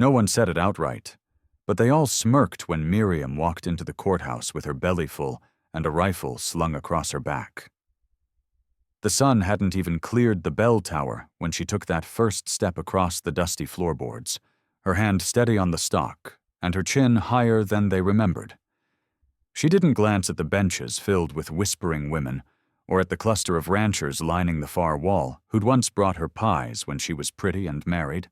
No one said it outright, but they all smirked when Miriam walked into the courthouse with her belly full and a rifle slung across her back. The sun hadn't even cleared the bell tower when she took that first step across the dusty floorboards, her hand steady on the stock and her chin higher than they remembered. She didn't glance at the benches filled with whispering women or at the cluster of ranchers lining the far wall who'd once brought her pies when she was pretty and married.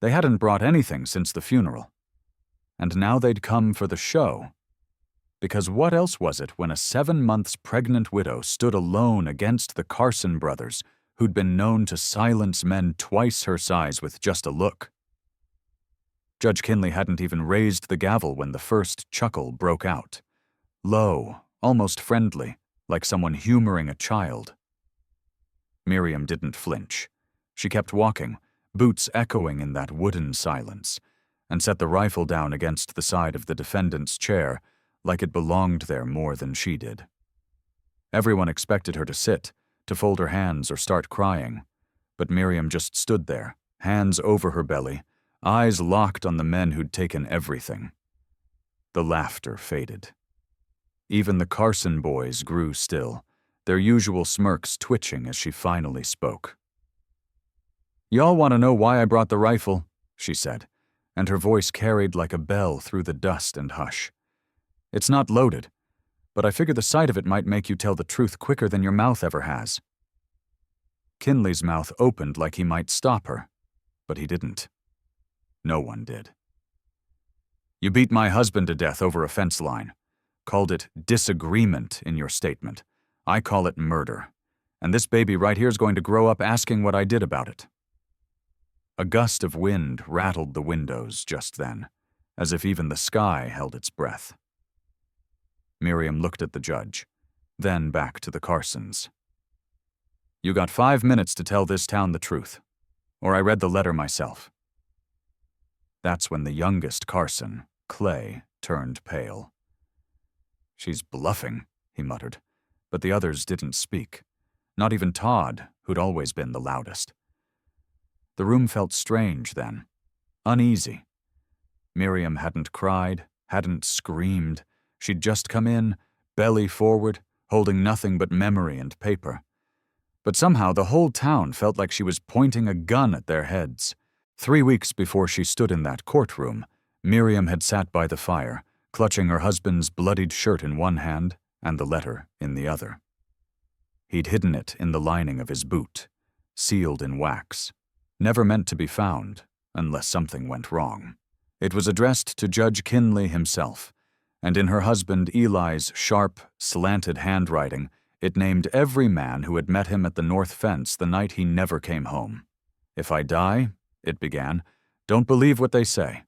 They hadn't brought anything since the funeral. And now they'd come for the show. Because what else was it when a 7 months pregnant widow stood alone against the Carson brothers, who'd been known to silence men twice her size with just a look? Judge Kinley hadn't even raised the gavel when the first chuckle broke out. Low, almost friendly, like someone humoring a child. Miriam didn't flinch. She kept walking, boots echoing in that wooden silence, and set the rifle down against the side of the defendant's chair like it belonged there more than she did. Everyone expected her to sit, to fold her hands or start crying, but Miriam just stood there, hands over her belly, eyes locked on the men who'd taken everything. The laughter faded. Even the Carson boys grew still, their usual smirks twitching as she finally spoke. "Y'all want to know why I brought the rifle?" she said, and her voice carried like a bell through the dust and hush. "It's not loaded, but I figure the sight of it might make you tell the truth quicker than your mouth ever has." Kinley's mouth opened like he might stop her, but he didn't. No one did. "You beat my husband to death over a fence line. Called it disagreement in your statement. I call it murder. And this baby right here is going to grow up asking what I did about it." A gust of wind rattled the windows just then, as if even the sky held its breath. Miriam looked at the judge, then back to the Carsons. "You got 5 minutes to tell this town the truth, or I read the letter myself." That's when the youngest Carson, Clay, turned pale. "She's bluffing," he muttered, but the others didn't speak, not even Todd, who'd always been the loudest. The room felt strange then, uneasy. Miriam hadn't cried, hadn't screamed. She'd just come in, belly forward, holding nothing but memory and paper. But somehow the whole town felt like she was pointing a gun at their heads. 3 weeks before she stood in that courtroom, Miriam had sat by the fire, clutching her husband's bloodied shirt in one hand and the letter in the other. He'd hidden it in the lining of his boot, sealed in wax, never meant to be found unless something went wrong. It was addressed to Judge Kinley himself, and in her husband Eli's sharp, slanted handwriting, it named every man who had met him at the north fence the night he never came home. "If I die," it began, "don't believe what they say."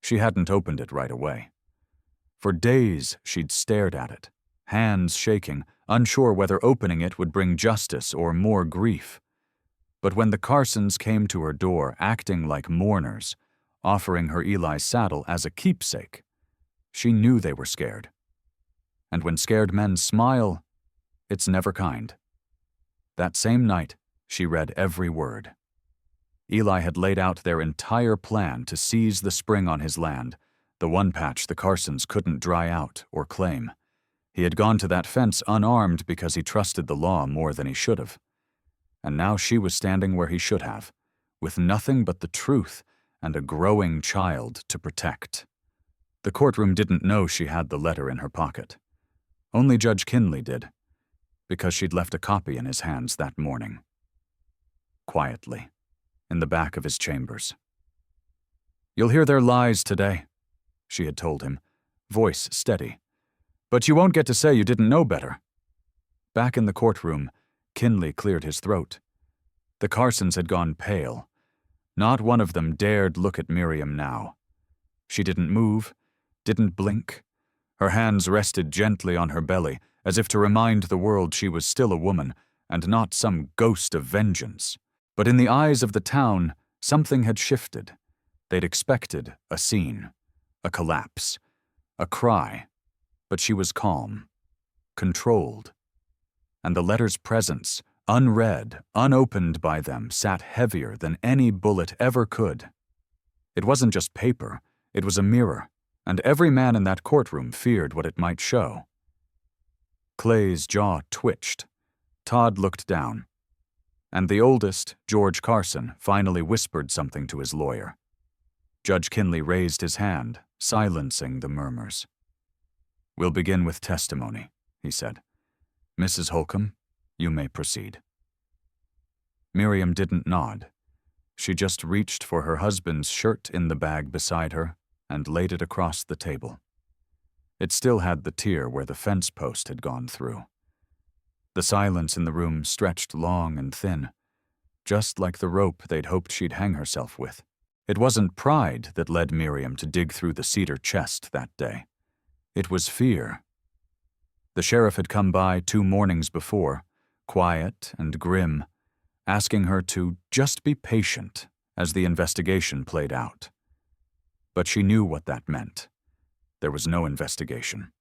She hadn't opened it right away. For days she'd stared at it, hands shaking, unsure whether opening it would bring justice or more grief. But when the Carsons came to her door acting like mourners, offering her Eli's saddle as a keepsake, she knew they were scared. And when scared men smile, it's never kind. That same night, she read every word. Eli had laid out their entire plan to seize the spring on his land, the one patch the Carsons couldn't dry out or claim. He had gone to that fence unarmed because he trusted the law more than he should have. And now she was standing where he should have, with nothing but the truth and a growing child to protect. The courtroom didn't know she had the letter in her pocket. Only Judge Kinley did, because she'd left a copy in his hands that morning. Quietly, in the back of his chambers. "You'll hear their lies today," she had told him, voice steady. "But you won't get to say you didn't know better." Back in the courtroom, Kinley cleared his throat. The Carsons had gone pale. Not one of them dared look at Miriam now. She didn't move, didn't blink. Her hands rested gently on her belly, as if to remind the world she was still a woman, and not some ghost of vengeance. But in the eyes of the town, something had shifted. They'd expected a scene, a collapse, a cry, but she was calm, controlled. And the letter's presence, unread, unopened by them, sat heavier than any bullet ever could. It wasn't just paper, it was a mirror, and every man in that courtroom feared what it might show. Clay's jaw twitched. Todd looked down, and the oldest, George Carson, finally whispered something to his lawyer. Judge Kinley raised his hand, silencing the murmurs. "We'll begin with testimony," he said. "Mrs. Holcomb, you may proceed." Miriam didn't nod. She just reached for her husband's shirt in the bag beside her and laid it across the table. It still had the tear where the fence post had gone through. The silence in the room stretched long and thin, just like the rope they'd hoped she'd hang herself with. It wasn't pride that led Miriam to dig through the cedar chest that day. It was fear. The sheriff had come by 2 mornings before, quiet and grim, asking her to just be patient as the investigation played out. But she knew what that meant. There was no investigation.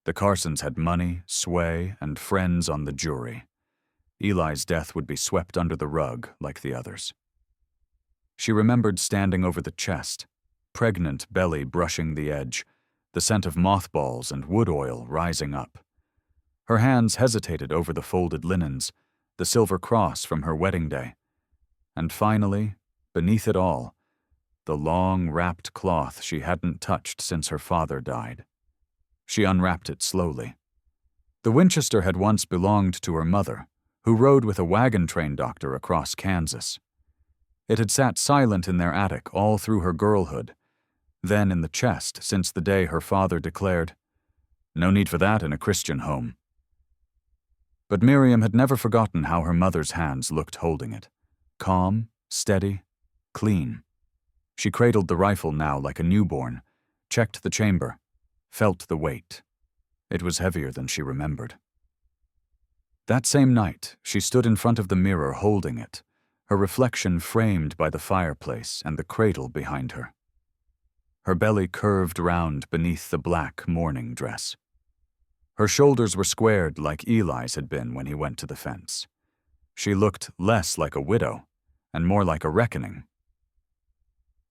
The Carsons had money, sway, and friends on the jury. Eli's death would be swept under the rug like the others. She remembered standing over the chest, pregnant belly brushing the edge, the scent of mothballs and wood oil rising up. Her hands hesitated over the folded linens, the silver cross from her wedding day, and finally, beneath it all, the long, wrapped cloth she hadn't touched since her father died. She unwrapped it slowly. The Winchester had once belonged to her mother, who rode with a wagon train doctor across Kansas. It had sat silent in their attic all through her girlhood, then in the chest since the day her father declared, "No need for that in a Christian home." But Miriam had never forgotten how her mother's hands looked holding it. Calm, steady, clean. She cradled the rifle now like a newborn, checked the chamber, felt the weight. It was heavier than she remembered. That same night, she stood in front of the mirror holding it, her reflection framed by the fireplace and the cradle behind her. Her belly curved round beneath the black mourning dress. Her shoulders were squared like Eli's had been when he went to the fence. She looked less like a widow and more like a reckoning.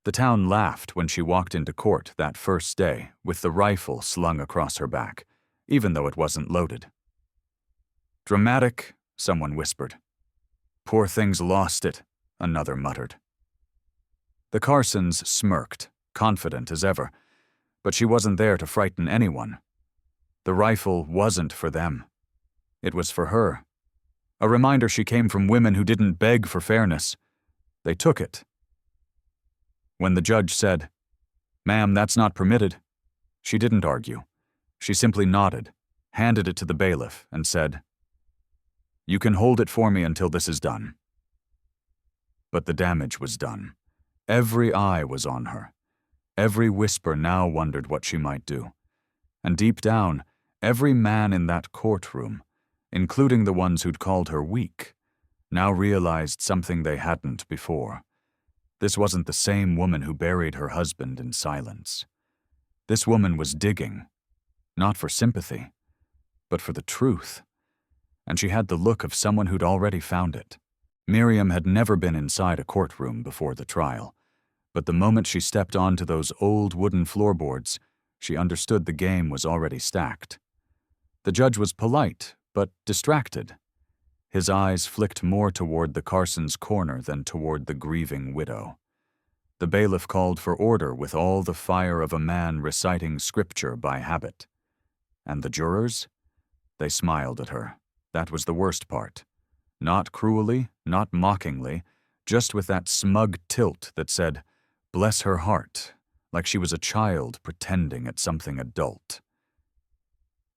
The town laughed when she walked into court that first day with the rifle slung across her back, even though it wasn't loaded. "Dramatic," someone whispered. "Poor thing's lost it," another muttered. The Carsons smirked, confident as ever, but she wasn't there to frighten anyone. The rifle wasn't for them. It was for her. A reminder she came from women who didn't beg for fairness. They took it. When the judge said, "Ma'am, that's not permitted," she didn't argue. She simply nodded, handed it to the bailiff, and said, "You can hold it for me until this is done." But the damage was done. Every eye was on her. Every whisper now wondered what she might do. And deep down, every man in that courtroom, including the ones who'd called her weak, now realized something they hadn't before. This wasn't the same woman who buried her husband in silence. This woman was digging, not for sympathy, but for the truth. And she had the look of someone who'd already found it. Miriam had never been inside a courtroom before the trial, but the moment she stepped onto those old wooden floorboards, she understood the game was already stacked. The judge was polite, but distracted. His eyes flicked more toward the Carsons' corner than toward the grieving widow. The bailiff called for order with all the fire of a man reciting scripture by habit. And the jurors? They smiled at her. That was the worst part. Not cruelly, not mockingly, just with that smug tilt that said, "Bless her heart," like she was a child pretending at something adult.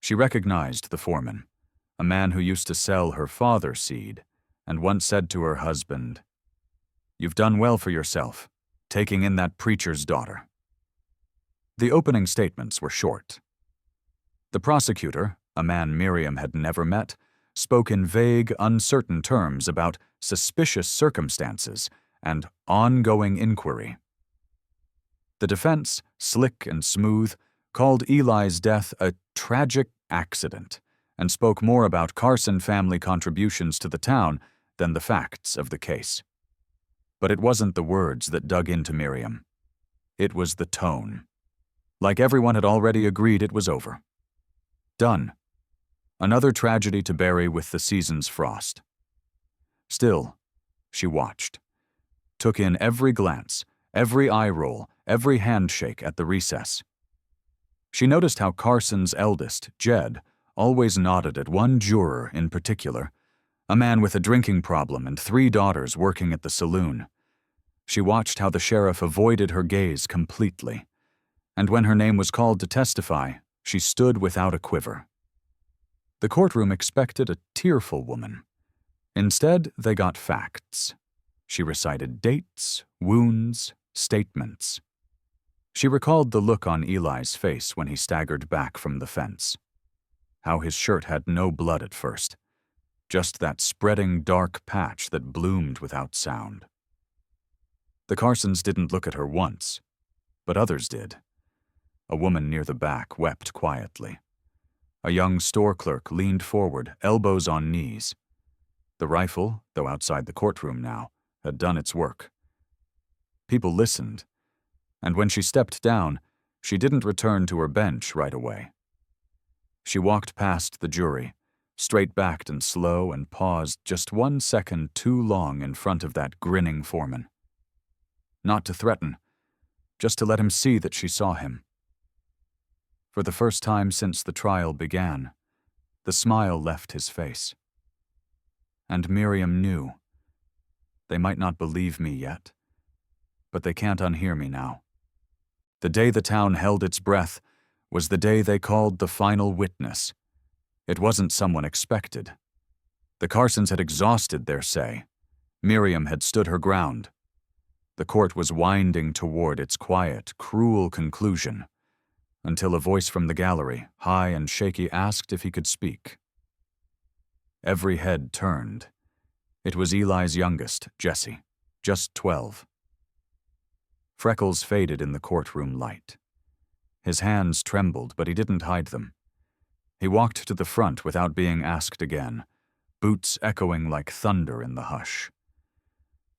She recognized the foreman, a man who used to sell her father seed, and once said to her husband, "You've done well for yourself, taking in that preacher's daughter." The opening statements were short. The prosecutor, a man Miriam had never met, spoke in vague, uncertain terms about suspicious circumstances and ongoing inquiry. The defense, slick and smooth, called Eli's death a tragic accident and spoke more about Carson family contributions to the town than the facts of the case. But it wasn't the words that dug into Miriam. It was the tone. Like everyone had already agreed, it was over. Done. Another tragedy to bury with the season's frost. Still, she watched. Took in every glance, every eye roll, every handshake at the recess. She noticed how Carson's eldest, Jed, always nodded at one juror in particular, a man with a drinking problem and 3 daughters working at the saloon. She watched how the sheriff avoided her gaze completely, and when her name was called to testify, she stood without a quiver. The courtroom expected a tearful woman. Instead, they got facts. She recited dates, wounds, statements. She recalled the look on Eli's face when he staggered back from the fence. How his shirt had no blood at first, just that spreading dark patch that bloomed without sound. The Carsons didn't look at her once, but others did. A woman near the back wept quietly. A young store clerk leaned forward, elbows on knees. The rifle, though outside the courtroom now, had done its work. People listened, and when she stepped down, she didn't return to her bench right away. She walked past the jury, straight-backed and slow, and paused just 1 second too long in front of that grinning foreman. Not to threaten, just to let him see that she saw him. For the first time since the trial began, the smile left his face. And Miriam knew. They might not believe me yet, but they can't unhear me now. The day the town held its breath was the day they called the final witness. It wasn't someone expected. The Carsons had exhausted their say. Miriam had stood her ground. The court was winding toward its quiet, cruel conclusion, until a voice from the gallery, high and shaky, asked if he could speak. Every head turned. It was Eli's youngest, Jesse, just 12. Freckles faded in the courtroom light. His hands trembled, but he didn't hide them. He walked to the front without being asked again, boots echoing like thunder in the hush.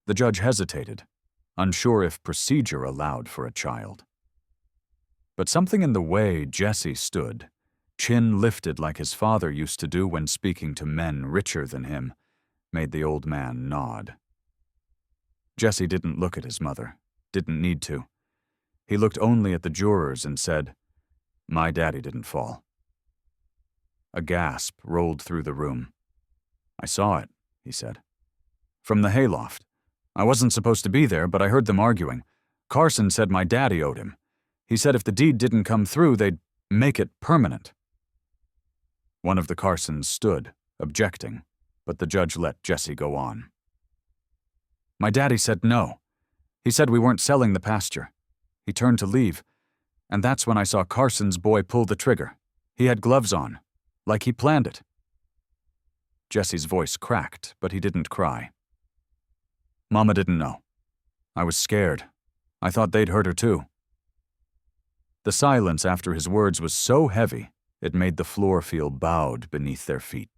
The judge hesitated, unsure if procedure allowed for a child. But something in the way Jesse stood, chin lifted like his father used to do when speaking to men richer than him, made the old man nod. Jesse didn't look at his mother, didn't need to. He looked only at the jurors and said, "My daddy didn't fall." A gasp rolled through the room. "I saw it," he said. "From the hayloft. I wasn't supposed to be there, but I heard them arguing. Carson said my daddy owed him. He said if the deed didn't come through, they'd make it permanent." One of the Carsons stood, objecting, but the judge let Jesse go on. "My daddy said no. He said we weren't selling the pasture. He turned to leave, and that's when I saw Carson's boy pull the trigger. He had gloves on, like he planned it." Jesse's voice cracked, but he didn't cry. "Mama didn't know. I was scared. I thought they'd hurt her too." The silence after his words was so heavy, it made the floor feel bowed beneath their feet.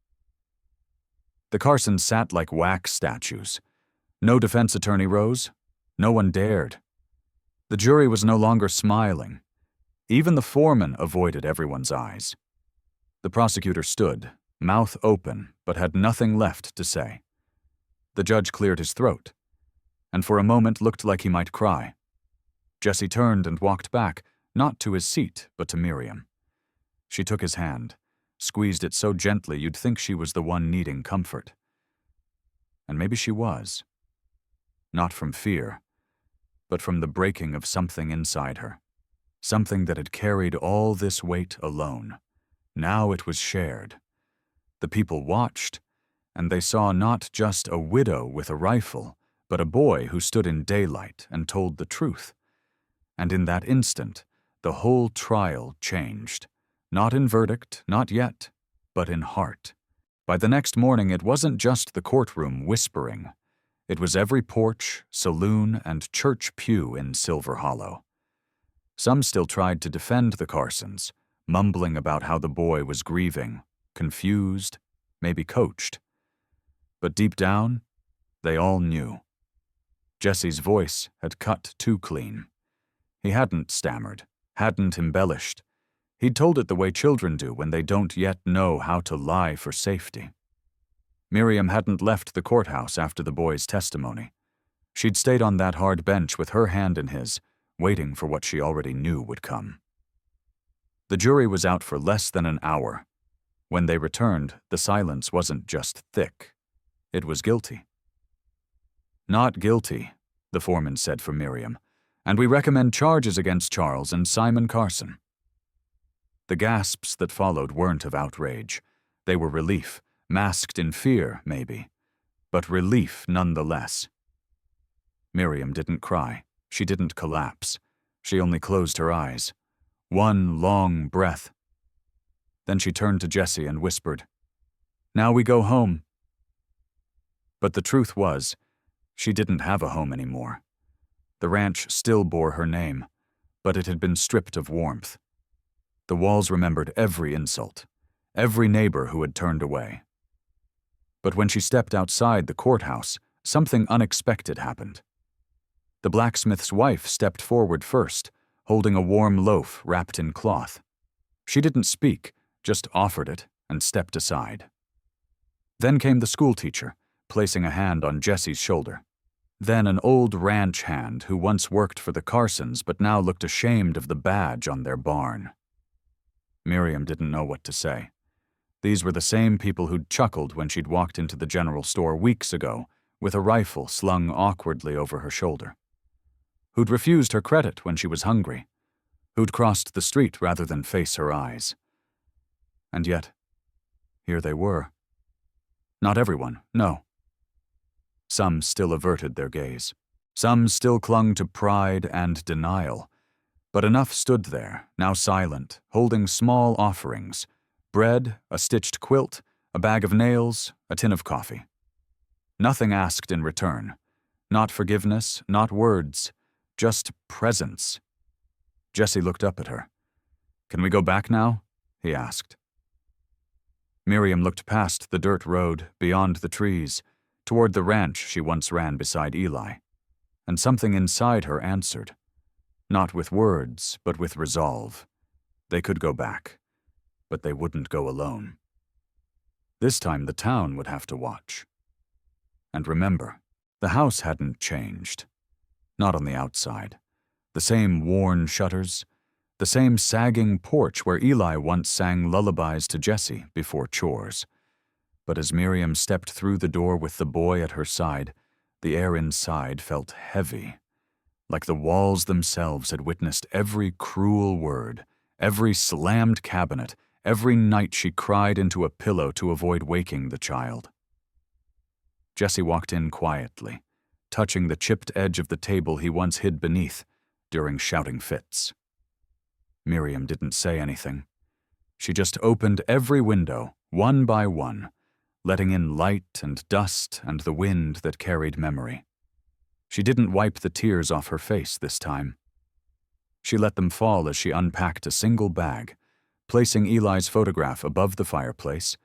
The Carsons sat like wax statues. No defense attorney rose. No one dared. The jury was no longer smiling. Even the foreman avoided everyone's eyes. The prosecutor stood, mouth open, but had nothing left to say. The judge cleared his throat, and for a moment looked like he might cry. Jesse turned and walked back, not to his seat, but to Miriam. She took his hand, squeezed it so gently you'd think she was the one needing comfort. And maybe she was. Not from fear, but from the breaking of something inside her. Something that had carried all this weight alone. Now it was shared. The people watched, and they saw not just a widow with a rifle, but a boy who stood in daylight and told the truth. And in that instant, the whole trial changed. Not in verdict, not yet, but in heart. By the next morning, it wasn't just the courtroom whispering. It was every porch, saloon, and church pew in Silver Hollow. Some still tried to defend the Carsons, mumbling about how the boy was grieving, confused, maybe coached. But deep down, they all knew. Jesse's voice had cut too clean. He hadn't stammered, hadn't embellished. He'd told it the way children do when they don't yet know how to lie for safety. Miriam hadn't left the courthouse after the boy's testimony. She'd stayed on that hard bench with her hand in his, waiting for what she already knew would come. The jury was out for less than an hour. When they returned, the silence wasn't just thick. It was guilty. "Not guilty," the foreman said for Miriam, "and we recommend charges against Charles and Simon Carson." The gasps that followed weren't of outrage. They were relief, masked in fear, maybe, but relief nonetheless. Miriam didn't cry. She didn't collapse. She only closed her eyes. One long breath. Then she turned to Jesse and whispered, "Now we go home." But the truth was, she didn't have a home anymore. The ranch still bore her name, but it had been stripped of warmth. The walls remembered every insult, every neighbor who had turned away. But when she stepped outside the courthouse, something unexpected happened. The blacksmith's wife stepped forward first, holding a warm loaf wrapped in cloth. She didn't speak, just offered it and stepped aside. Then came the schoolteacher, placing a hand on Jesse's shoulder. Then an old ranch hand who once worked for the Carsons but now looked ashamed of the badge on their barn. Miriam didn't know what to say. These were the same people who'd chuckled when she'd walked into the general store weeks ago with a rifle slung awkwardly over her shoulder. Who'd refused her credit when she was hungry. Who'd crossed the street rather than face her eyes. And yet, here they were. Not everyone, no. Some still averted their gaze. Some still clung to pride and denial. But enough stood there, now silent, holding small offerings. Bread, a stitched quilt, a bag of nails, a tin of coffee. Nothing asked in return. Not forgiveness, not words, just presence. Jesse looked up at her. "Can we go back now?" he asked. Miriam looked past the dirt road, beyond the trees, toward the ranch she once ran beside Eli, and something inside her answered. Not with words, but with resolve. They could go back, but they wouldn't go alone. This time the town would have to watch. And remember, the house hadn't changed. Not on the outside. The same worn shutters, the same sagging porch where Eli once sang lullabies to Jesse before chores. But as Miriam stepped through the door with the boy at her side, the air inside felt heavy, like the walls themselves had witnessed every cruel word, every slammed cabinet, every night she cried into a pillow to avoid waking the child. Jesse walked in quietly, touching the chipped edge of the table he once hid beneath during shouting fits. Miriam didn't say anything. She just opened every window, one by one, letting in light and dust and the wind that carried memory. She didn't wipe the tears off her face this time. She let them fall as she unpacked a single bag, placing Eli's photograph above the fireplace,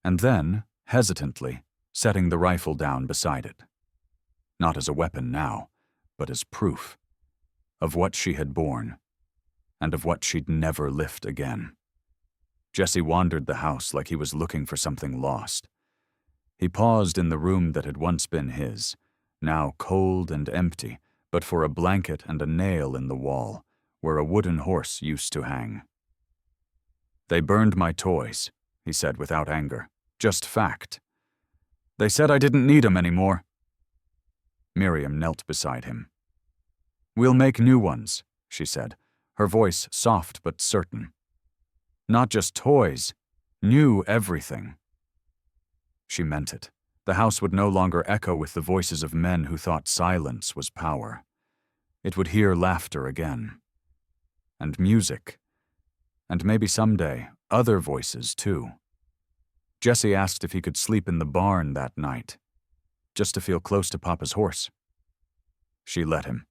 and then, hesitantly, setting the rifle down beside it. Not as a weapon now, but as proof of what she had borne, and of what she'd never lift again. Jesse wandered the house like he was looking for something lost. He paused in the room that had once been his, now cold and empty, but for a blanket and a nail in the wall, where a wooden horse used to hang. "They burned my toys," he said without anger, just fact. "They said I didn't need 'em anymore." Miriam knelt beside him. "We'll make new ones," she said, her voice soft but certain. "Not just toys, new everything." She meant it. The house would no longer echo with the voices of men who thought silence was power. It would hear laughter again. And music. And maybe someday, other voices too. Jesse asked if he could sleep in the barn that night, just to feel close to Papa's horse. She let him.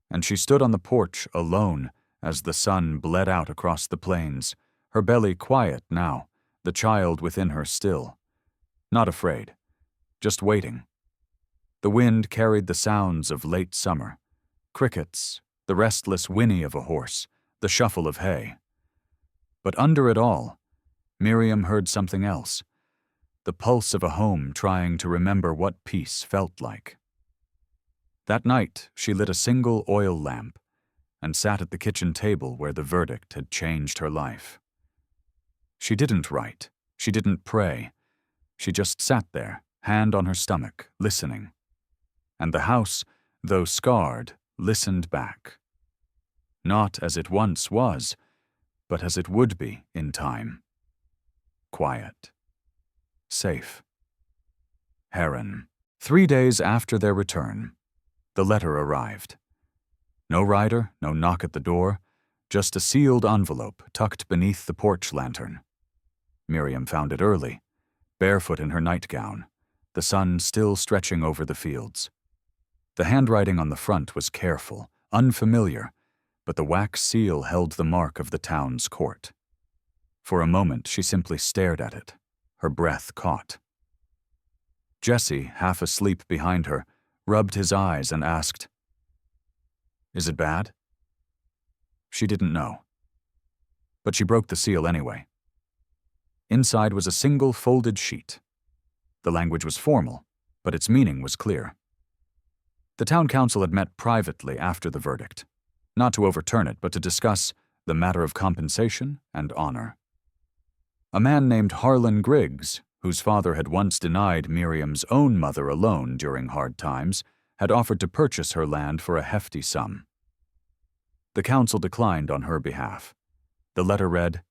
And she stood on the porch alone as the sun bled out across the plains, her belly quiet now, the child within her still. Not afraid, just waiting. The wind carried the sounds of late summer, crickets, the restless whinny of a horse, the shuffle of hay. But under it all, Miriam heard something else, the pulse of a home trying to remember what peace felt like. That night, she lit a single oil lamp and sat at the kitchen table where the verdict had changed her life. She didn't write. She didn't pray. She just sat there, hand on her stomach, listening. And the house, though scarred, listened back. Not as it once was, but as it would be in time. Quiet. Safe. Harlan. 3 days after their return, the letter arrived. No rider, no knock at the door, just a sealed envelope tucked beneath the porch lantern. Miriam found it early, barefoot in her nightgown, the sun still stretching over the fields. The handwriting on the front was careful, unfamiliar, but the wax seal held the mark of the town's court. For a moment she simply stared at it, her breath caught. Jesse, half asleep behind her, rubbed his eyes and asked, "Is it bad?" She didn't know. But she broke the seal anyway. Inside was a single folded sheet. The language was formal, but its meaning was clear. The town council had met privately after the verdict, not to overturn it, but to discuss the matter of compensation and honor. A man named Harlan Griggs, whose father had once denied Miriam's own mother a loan during hard times, had offered to purchase her land for a hefty sum. The council declined on her behalf. The letter read,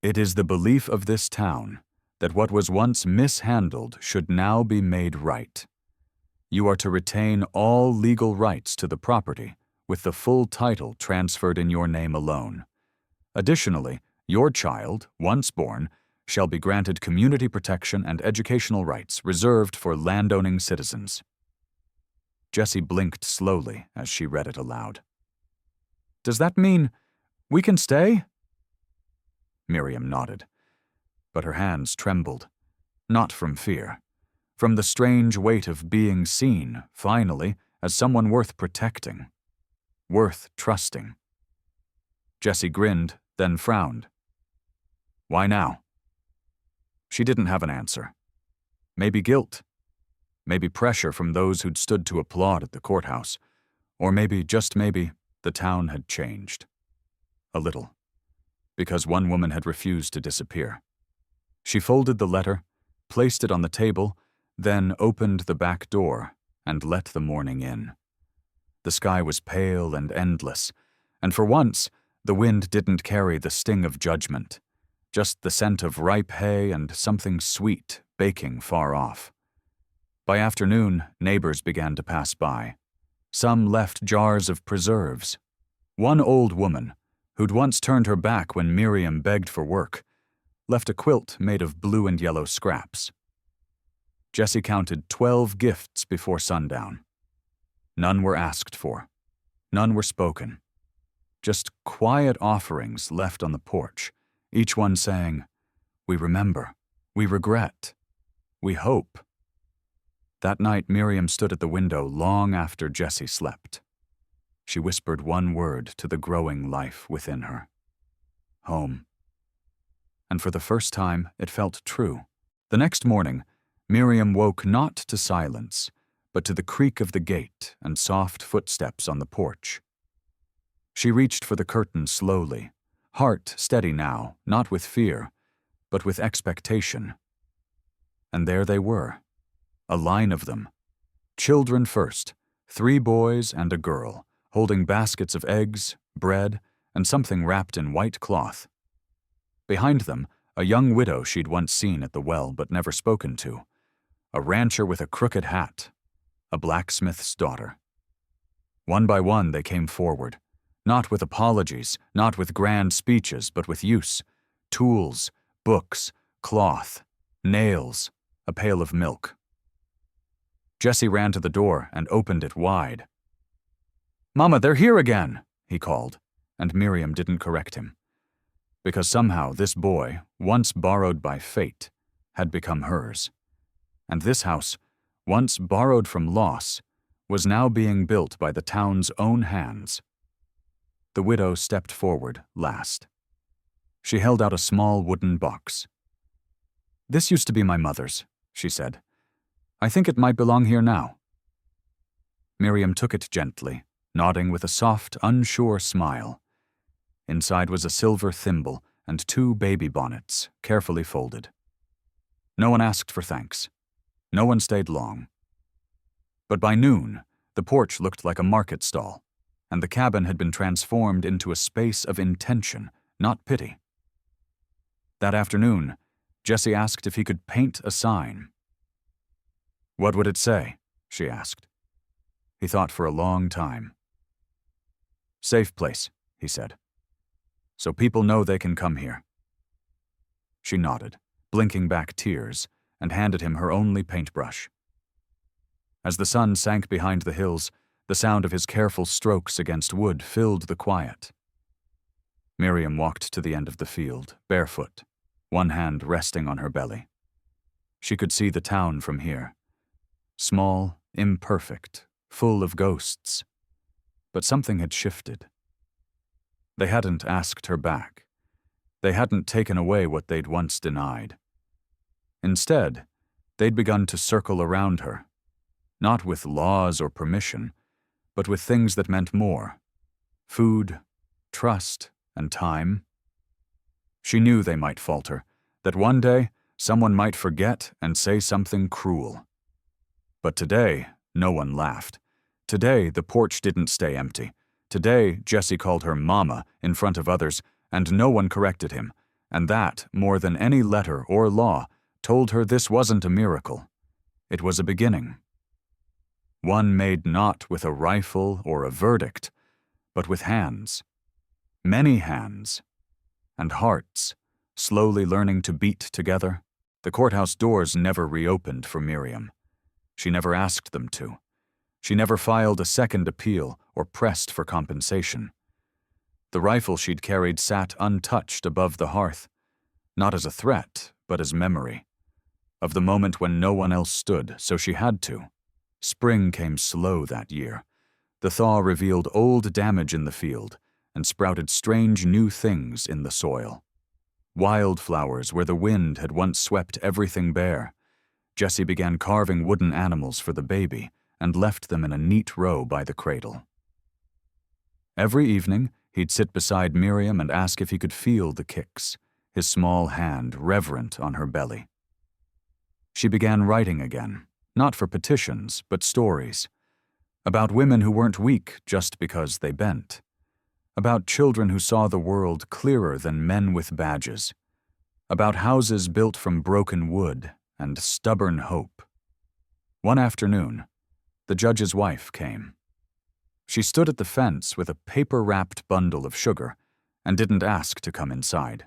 "It is the belief of this town that what was once mishandled should now be made right. You are to retain all legal rights to the property, with the full title transferred in your name alone. Additionally, your child, once born, shall be granted community protection and educational rights reserved for landowning citizens." Jesse blinked slowly as she read it aloud. "Does that mean we can stay?" Miriam nodded, but her hands trembled, not from fear, from the strange weight of being seen, finally, as someone worth protecting, worth trusting. Jesse grinned, then frowned. Why now? She didn't have an answer. Maybe guilt. Maybe pressure from those who'd stood to applaud at the courthouse. Or maybe, just maybe, the town had changed. A little. Because one woman had refused to disappear. She folded the letter, placed it on the table, then opened the back door and let the morning in. The sky was pale and endless, and for once, the wind didn't carry the sting of judgment, just the scent of ripe hay and something sweet baking far off. By afternoon, neighbors began to pass by. Some left jars of preserves. One old woman, who'd once turned her back when Miriam begged for work, left a quilt made of blue and yellow scraps. Jesse counted 12 gifts before sundown. None were asked for. None were spoken. Just quiet offerings left on the porch, each one saying, "We remember, we regret, we hope." That night Miriam stood at the window long after Jesse slept. She whispered one word to the growing life within her. Home. And for the first time, it felt true. The next morning, Miriam woke not to silence, but to the creak of the gate and soft footsteps on the porch. She reached for the curtain slowly, heart steady now, not with fear, but with expectation. And there they were, a line of them. Children first, 3 boys and a girl, holding baskets of eggs, bread, and something wrapped in white cloth. Behind them, a young widow she'd once seen at the well but never spoken to, a rancher with a crooked hat, a blacksmith's daughter. One by one they came forward, not with apologies, not with grand speeches, but with use, tools, books, cloth, nails, a pail of milk. Jesse ran to the door and opened it wide. "Mama, they're here again," he called, and Miriam didn't correct him. Because somehow this boy, once borrowed by fate, had become hers. And this house, once borrowed from loss, was now being built by the town's own hands. The widow stepped forward last. She held out a small wooden box. "This used to be my mother's," she said. "I think it might belong here now." Miriam took it gently, nodding with a soft, unsure smile. Inside was a silver thimble and 2 baby bonnets, carefully folded. No one asked for thanks. No one stayed long. But by noon, the porch looked like a market stall, and the cabin had been transformed into a space of intention, not pity. That afternoon, Jesse asked if he could paint a sign. "What would it say?" she asked. He thought for a long time. "Safe place," he said. "So people know they can come here." She nodded, blinking back tears, and handed him her only paintbrush. As the sun sank behind the hills, the sound of his careful strokes against wood filled the quiet. Miriam walked to the end of the field, barefoot, one hand resting on her belly. She could see the town from here. Small, imperfect, full of ghosts. But something had shifted. They hadn't asked her back. They hadn't taken away what they'd once denied. Instead, they'd begun to circle around her, not with laws or permission, but with things that meant more: food, trust, and time. She knew they might falter, that one day someone might forget and say something cruel. But today, no one laughed. Today, the porch didn't stay empty. Today, Jesse called her Mama in front of others, and no one corrected him, and that, more than any letter or law, told her this wasn't a miracle. It was a beginning. One made not with a rifle or a verdict, but with hands. Many hands. And hearts, slowly learning to beat together. The courthouse doors never reopened for Miriam. She never asked them to. She never filed a second appeal or pressed for compensation. The rifle she'd carried sat untouched above the hearth, not as a threat, but as memory. Of the moment when no one else stood, so she had to. Spring came slow that year. The thaw revealed old damage in the field and sprouted strange new things in the soil. Wildflowers where the wind had once swept everything bare. Jesse began carving wooden animals for the baby and left them in a neat row by the cradle. Every evening, he'd sit beside Miriam and ask if he could feel the kicks, his small hand reverent on her belly. She began writing again, not for petitions, but stories. About women who weren't weak just because they bent. About children who saw the world clearer than men with badges. About houses built from broken wood and stubborn hope. One afternoon, the judge's wife came. She stood at the fence with a paper-wrapped bundle of sugar and didn't ask to come inside.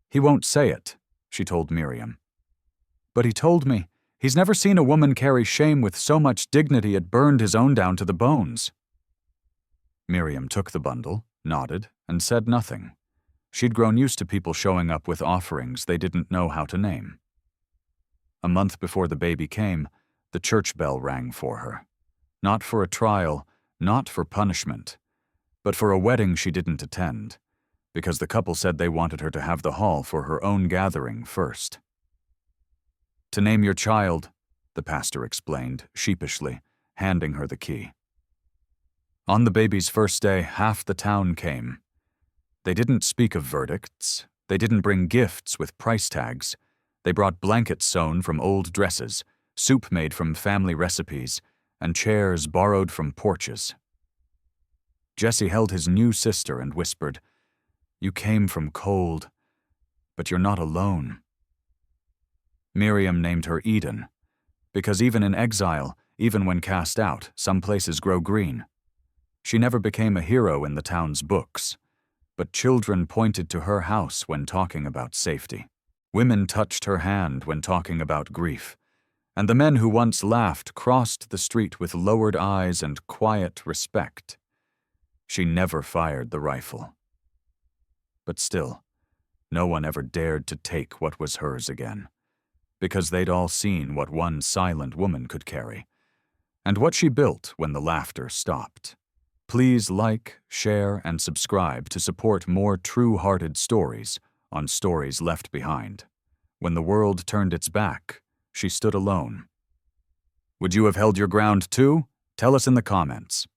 "He won't say it," she told Miriam. "But he told me he's never seen a woman carry shame with so much dignity it burned his own down to the bones." Miriam took the bundle, nodded, and said nothing. She'd grown used to people showing up with offerings they didn't know how to name. A month before the baby came, the church bell rang for her. Not for a trial, not for punishment, but for a wedding she didn't attend, because the couple said they wanted her to have the hall for her own gathering first. "To name your child," the pastor explained, sheepishly, handing her the key. On the baby's first day, half the town came. They didn't speak of verdicts. They didn't bring gifts with price tags. They brought blankets sewn from old dresses, soup made from family recipes, and chairs borrowed from porches. Jesse held his new sister and whispered, "You came from cold, but you're not alone." Miriam named her Eden, because even in exile, even when cast out, some places grow green. She never became a hero in the town's books, but children pointed to her house when talking about safety. Women touched her hand when talking about grief, and the men who once laughed crossed the street with lowered eyes and quiet respect. She never fired the rifle. But still, no one ever dared to take what was hers again, because they'd all seen what one silent woman could carry, and what she built when the laughter stopped. Please like, share, and subscribe to support more true-hearted stories on Stories Left Behind. When the world turned its back, she stood alone. Would you have held your ground too? Tell us in the comments.